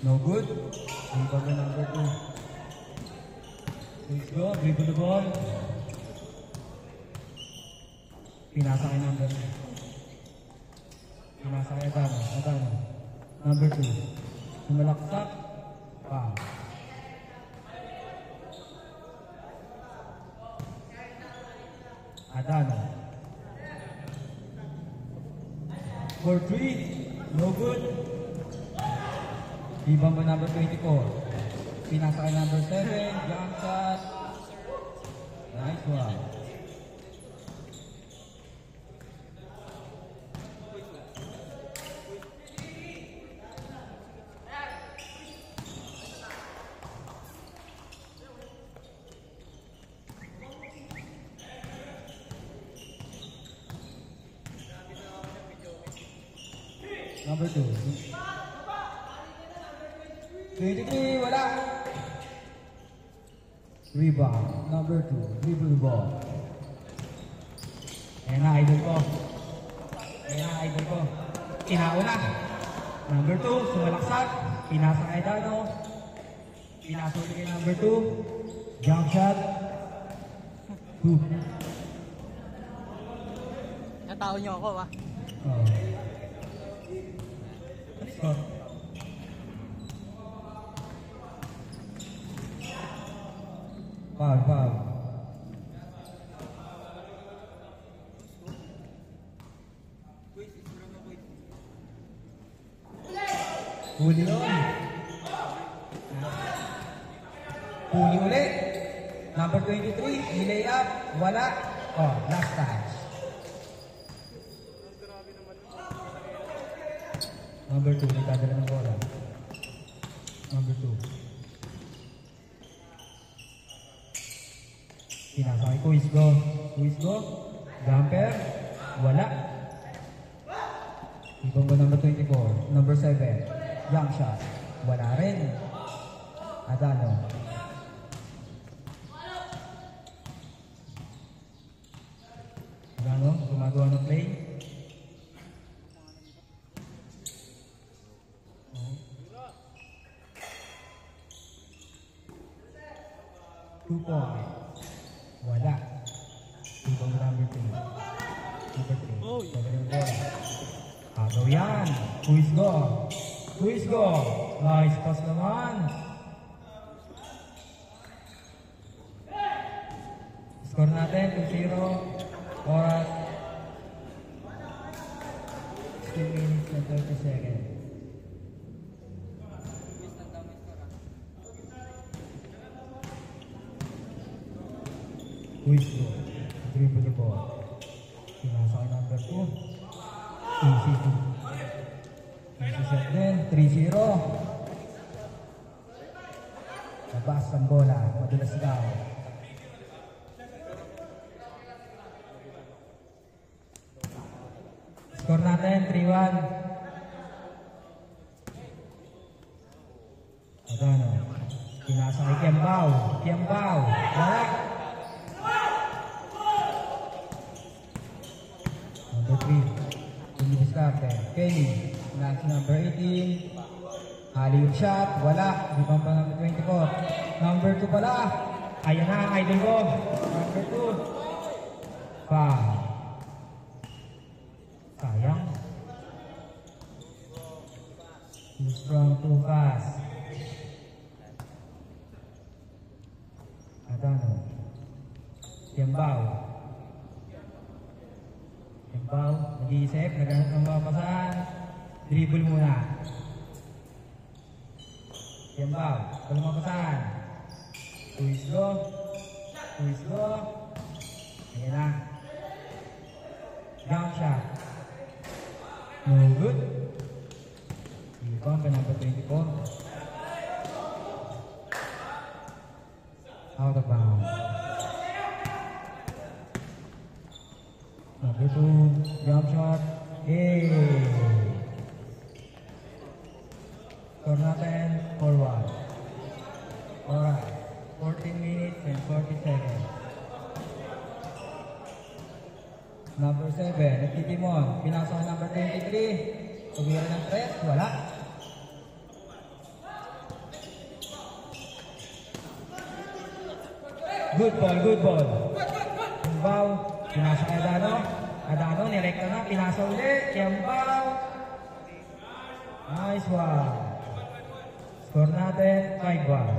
No good. Rebound na number 2. Let's go. Dribble the ball. Pinasa kay number 2. Pinasa kay Adano. Number 2. Sumalaksak. Foul. Adano. For 3. No good. Rebound by number 24. Pinasa kay number 7. Jump shot. Nice one. Number 2. 23, wala. Rebound. Number 2. Dribble the ball. Ayan na, idol ko. Inauna. Number 2, sumalaksak. Pinasa kay Dano. Pinasa ulit kay number 2. Jump shot. 2. Natao niyo ako, ba? Score. Foul. Huli ulit. Number 23, nilay up. Wala. Oh, last touch. Number 2, nagdadala ng bola. Number 2. Pinasa kay Kuisgo. Jumper. Wala. Ibang ba number 24? Number 7. Jump shot. Wala rin. Adano. Gumagawa ng play. Two point. Wala. Ibang number 3. Number 3. Pagaling bola. Agaw yan. Kuisgo. Nice pass naman. Score natin 2-0. Oras 16 minutes and 30 seconds. Kuisgo. Dribble the ball. Pinasa kay number 2. Easy set din. 3-0. Labas ang bola. Madulas daw. Score natin 3-1. Adano. Pinasa kay Kiambao. Wala. Number 3. Tumibis natin. Kenny. Last number 18. Alley-oop shot. Wala. Di pa number 24. Number 2 pala. Ayan na ang idol ko. Number 2. Foul. Sayang. Too strong, too fast. Adano. Kiambao. Nag-iisip. Naghanap ng mapapasahan. Dribble muna. Kiambao. Walang mapapasahan. Kuisgo. Ayan na. Jump shot. No good. Rebound by number 24. Out of bounds. Number 2. Jump shot. Score natin 4-1. Alright. 14 minutes and 40 seconds. Number 7, nagtitimon. Pinasok number 23. Tumira ng press, wala. Good ball, good ball. Yambaw, pinasa kay Adano. Adano, nirekta na, pinasa ulit. Yambaw. Nice one. Score natin, 5-1.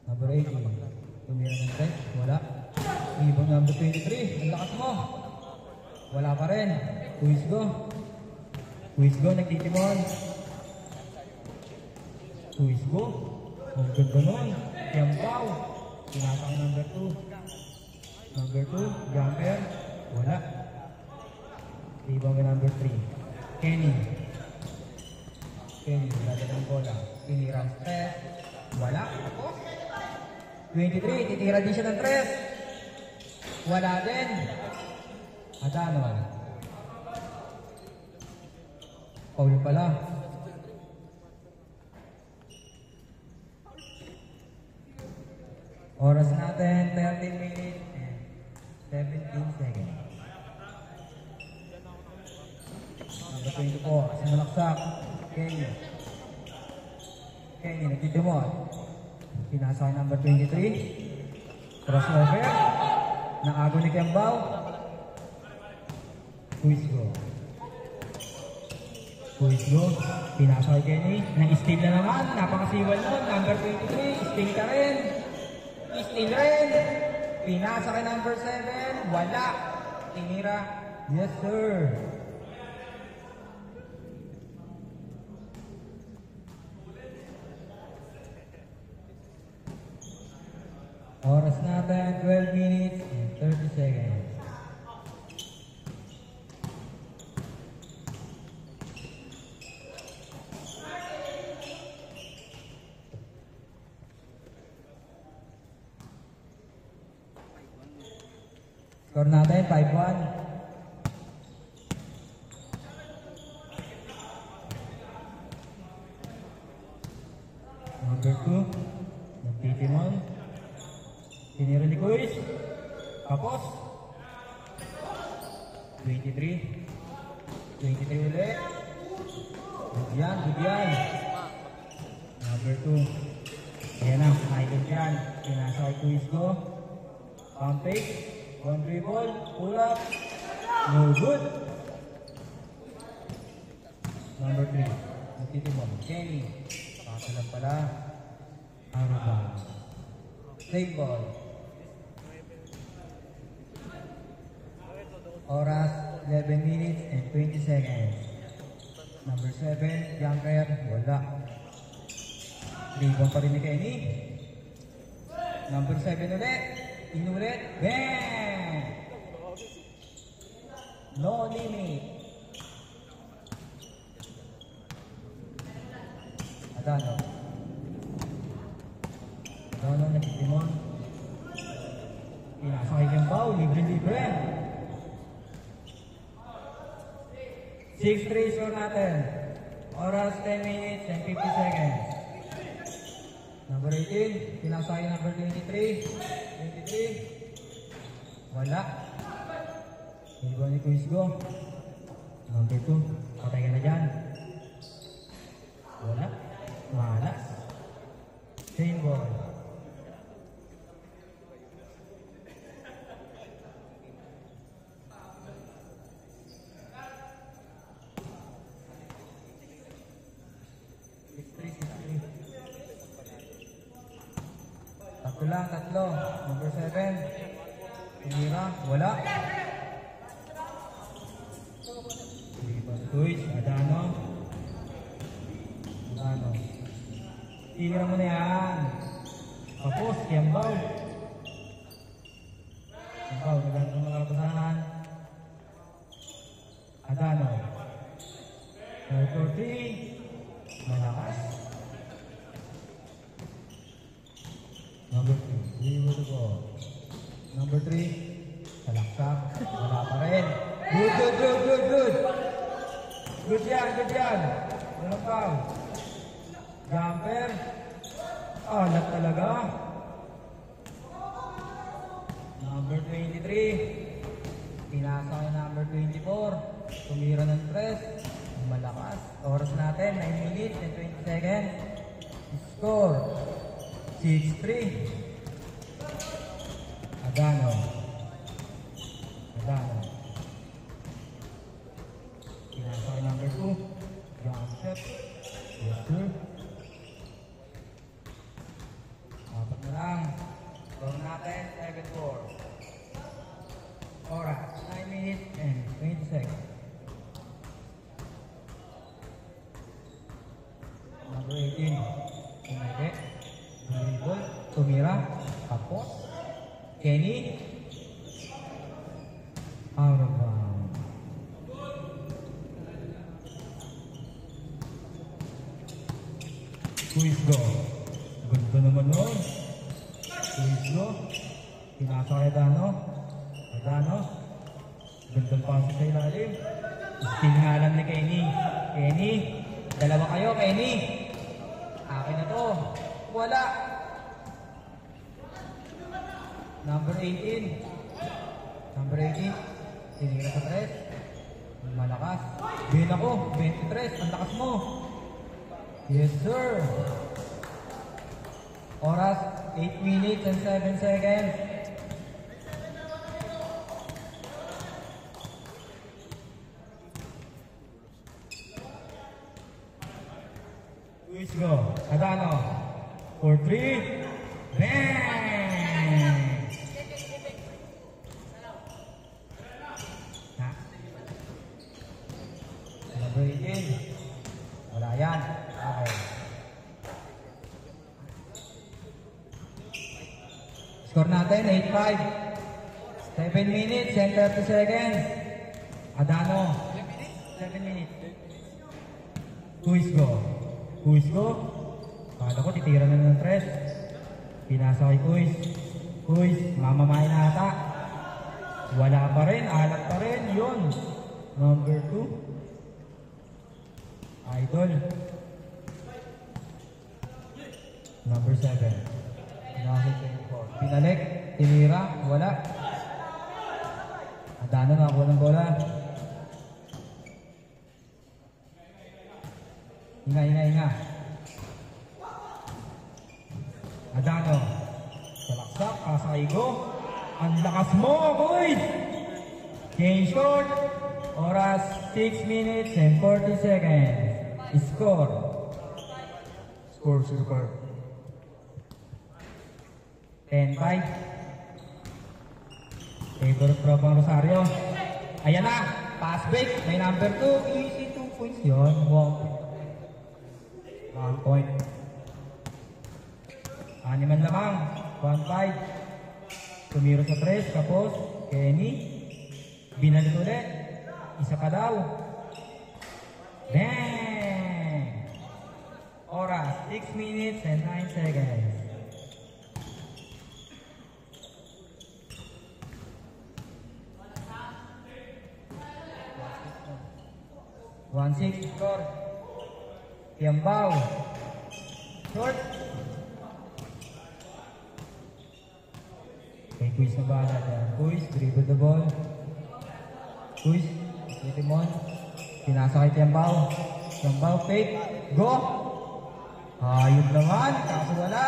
Number 18. Tumira ng 10. Wala. Ibang number 23. Ang lakas mo. Wala pa rin. Quiz go. Quiz go. Nagtitimon. Quiz go. Ang ganda nun. Yambaw. Pinatang number 2. Number 2. Jumper. Wala. Ibang number 3. Kenny. Kenny. Lagyan ng bola. Tinira ng 3. Wala. Ako. 23, titira din siya ng 3. Wala din. Adano. Paul pala. Oras natin, 13 minutes and 17 seconds. Number 24, sinalaksak. Kenny. Kenny, nagtitimon. Pinasa kay number 23. Crossover. Naago ni Kembaw. Quiz go. Quiz go. Pinasa kay Kenny. Nang-steal na naman. Napakasiwal nun. Number 23. Steal ka rin. Steal rin. Pinasa kay number 7. Wala. Tinira. Yes, sir. Oras natin, 12 minutes and 30 seconds. Score natin, 5-1. Number 2, nagtitimon. Tinira ni Kuis. Tapos. 23. 23 ulit. Bigyan, bigyan. Number 2. Ayan na, idol yan. Pinasa kay Kuis go. Pump fake. One dribble. Pull up. No good. Number 3. Nagtitimon. Kenny. Pakasalan pala. Ano ba? Play ball. Oras, 11 minutes and 20 seconds. Number 7, Junker, wala. Rebound pa rin ni Kenny. Number 7 ulit. Inulit. Bang! No limit. Adano. Adano, nakitimon. Pinasakay ng bow. Libre-libre. 6-3 score natin. Oras 10 minutes and 50 seconds. Number 18, pinasakay number 23. 23. Wala. Iba ni Kuis go. Number 2, patay ka na dyan. Wala. Malas. Same ball. Tatlo. Number 7. Tinira. Wala. Kuis. Adano. Adano. Tinira mo na yan. Tapos, Yambaw. Yambaw, nagandang mga kapasahan. Adano. Number 3. Malakas. Number 2, zero to go. Number 3, salaksak. Wala pa rin. Good. Good yan. Walang foul. Jumper. Alat talaga. Number 23. Pinasa kay number 24. Tumira ng press. Malakas. Oras natin, 9 minutes and 20 seconds. Score, 6-3. Adano. Pinasa kay number 2. Jump shot. Yes, sir. Apat na lang. Score natin, 7-4. Oras, 9 minutes and 20 seconds. Number 18. Tumete. Dribble. Tumira. Tapos. Kenny. Out of bounds. Kuisgo. Ganda naman nun. Kuisgo. Pinasa kay Adano. Gandang pasok sa ilalim. Steal nga lang ni Kenny. Kenny. Dalawa kayo, Kenny. Akin na to. Wala. Number 18. Sinira sa tres. Malakas. Bin ako. 23. Ang lakas mo. Yes, sir. Oras, 8 minutes and 7 seconds. Let's go. Adano. For 3. Bang! Ha? Number 18. Wala yan. Okay. Score natin, 8-5. 7 minutes and 30 seconds. Adano. 7 minutes. Kuisgo. Kala ko titira na ng tres. Pinasa kay Kuis. Mamamain na ata. Wala pa rin. Alat pa rin. Yun. Number 2. Idol. Number 7. Pinasa kay 24. Pinalik. Tinira. Wala. Adano nakakuha ng bola. Inga. Adano. Salaksak, kasaigo. Ang lakas mo, boys! Game short. Oras, 6 minutes and 40 seconds. Score. Super. 10-5. Favor of Tropang Rosario. Ayan na. Pass break. May number 2. Easy 2 points yun. 1 point. Animan lamang. 1-5. Tumiro sa tres. Tapos, Kenny. Binalik ulit. Isa pa daw. Bang! Oras, 6 minutes and 9 seconds. One six score. Tiambao. Short. Kay Kuis na bala dyan. Kuis, dribble the ball. Kuis, Titimon. Pinasa kay Tiambao. Tiambao, fake. Go! Ayun naman, kaso wala.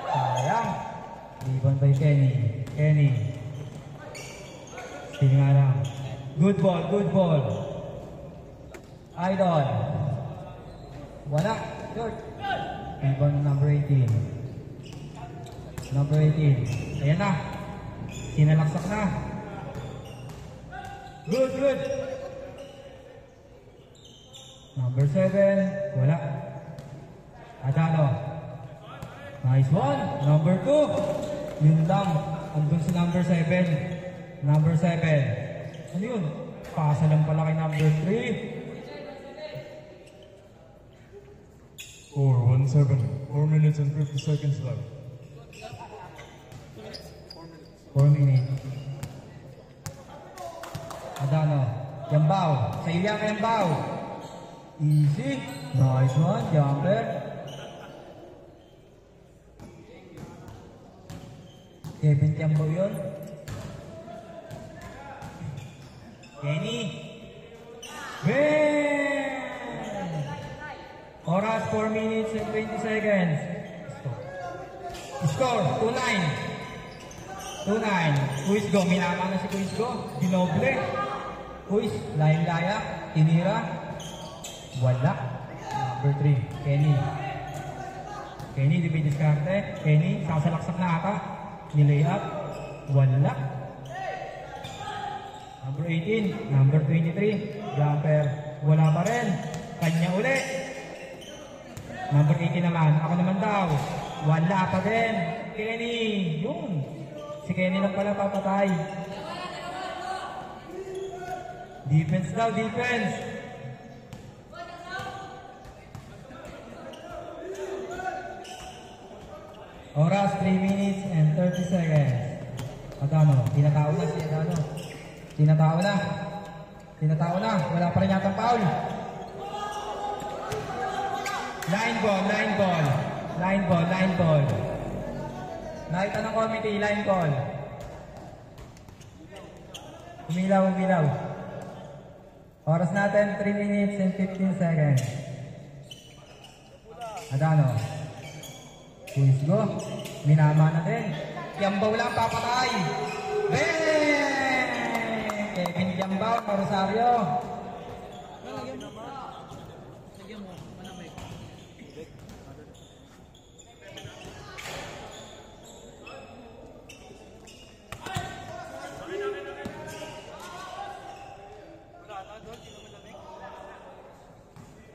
Sayang. Rebound by Kenny. Still nga lang. Good ball. Idol. Wala. Short. Rebound number 18. Ayan na. Sinalaksak na. Good. Number 7. Wala. Adano. Nice one. Number 2. Yun lang. Andun si number 7. Ano yun? Pasa lang pala kay number 3. 4-1-7. 4 minutes and 50 seconds left. 4 minutes. Adano. Tiambao. Sa iyo yan, Tiambao. Easy. Nice one. Jumper. Kevin Tiambao yun. Kenny. Win! Oras 4 minutes and 20 seconds. Score 2-9. 2-9. Kuisgo, minama na si Kuisgo. Dinoble. Kuis, layang-laya. Tinira. Wala. Number 3, Kenny. Kenny, di ba diskarte? Kenny, sasalaksak na ata. Nilay up. Wala. Number 18, number 23, jumper. Wala pa rin. Kanya uli. Number 18 naman. Ako naman daw. Wala pa din. Kenny. Yun. Si Kenny lang pala papatay. Defense daw, defense. Oras, 3 minutes and 30 seconds. Adano, tinatao na si Adano. Tinatao na. Tinatao na. Wala pa rin yatang foul. Line ball, line ball. Line ball, line ball. Nakita ng committee, line ball. Umilaw, umilaw. Oras natin, 3 minutes and 15 seconds. Adano. Kuisgo. Minama na din. Yambaw lang, papatay. Bang! Kevin Yambaw, Rosario. Lagyan mo, manamig.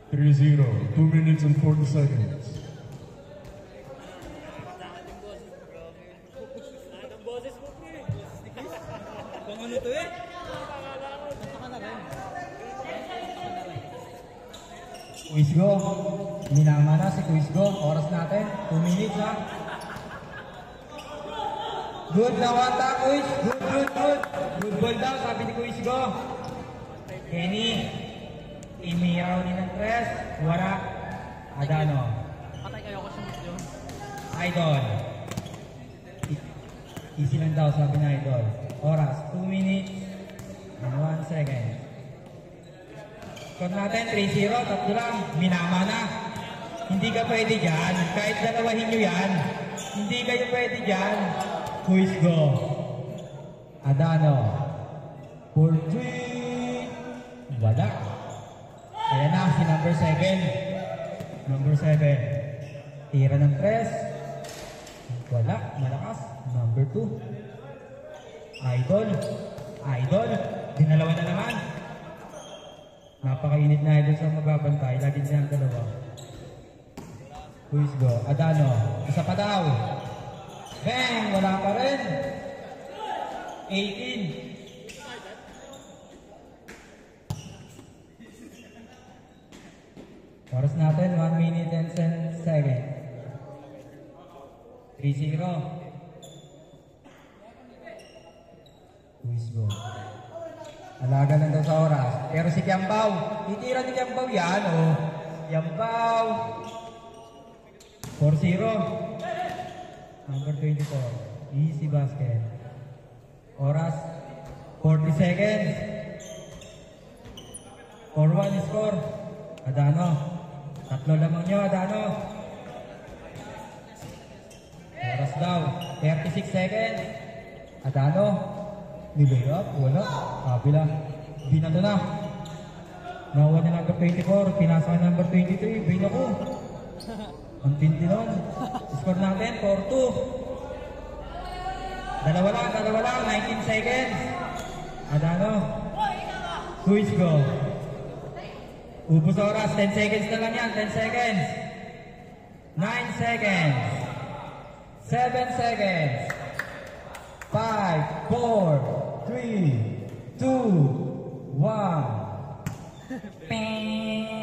3-0, 2 minutes and 40 seconds. Kung ano to eh? Saka na rin. Kuisgo. Minama na si Kuisgo. Oras natin, 2 minutes ha. Good na wata, Kuis. Good, good, good. Good ball daw, sabi ni Kuisgo. Kenny. Imiraw ni ng tres. Wara. Adano. Patay kayo ko sumit yun. Idol. Easy lang daw, sabi ni Idol. Oras, 2 minutes and 1 second. Score natin, 3-0, tatlo lang. Minama na. Hindi ka pwede dyan. Kahit dalawahin nyo yan. Hindi kayo pwede dyan. Quiz go. Adano. 4-3. Wala. Ayan na, si number 7. Number 7. Tira ng 3. Wala, malakas. Number 2. Idol. Idol. Dinalawa na naman. Napakainit na idol sa magbabantay. Lagi niya ang dalawa. Quiz go. Adano. Isa pa daw. Bang! Wala pa rin. 18. Oras natin, 1 minute and 10 seconds. 3-0. Quiz go. Alaga lang daw sa oras. Pero si Kiambaw, titira ni Kiambaw yan, oh. Kiambaw. 4-0. Number 24. Easy basket. Oras, 40 seconds. 4-1 score. Adano. Tatlo lamang nyo, Adano. Oras daw. 36 seconds. Adano. Nilayap. Wala. Kabila. Binato na. Nakuha na number 24. Pinasa ka number 23. Bina ko. Ang tindi nun. Score natin. 4-2. Dalawa lang. 19 seconds. Adano. Quiz go. Ubus oras, 10 seconds na lang yan, 10 seconds. 9 seconds. 7 seconds. 5, 4, 3, 2, 1. Bang!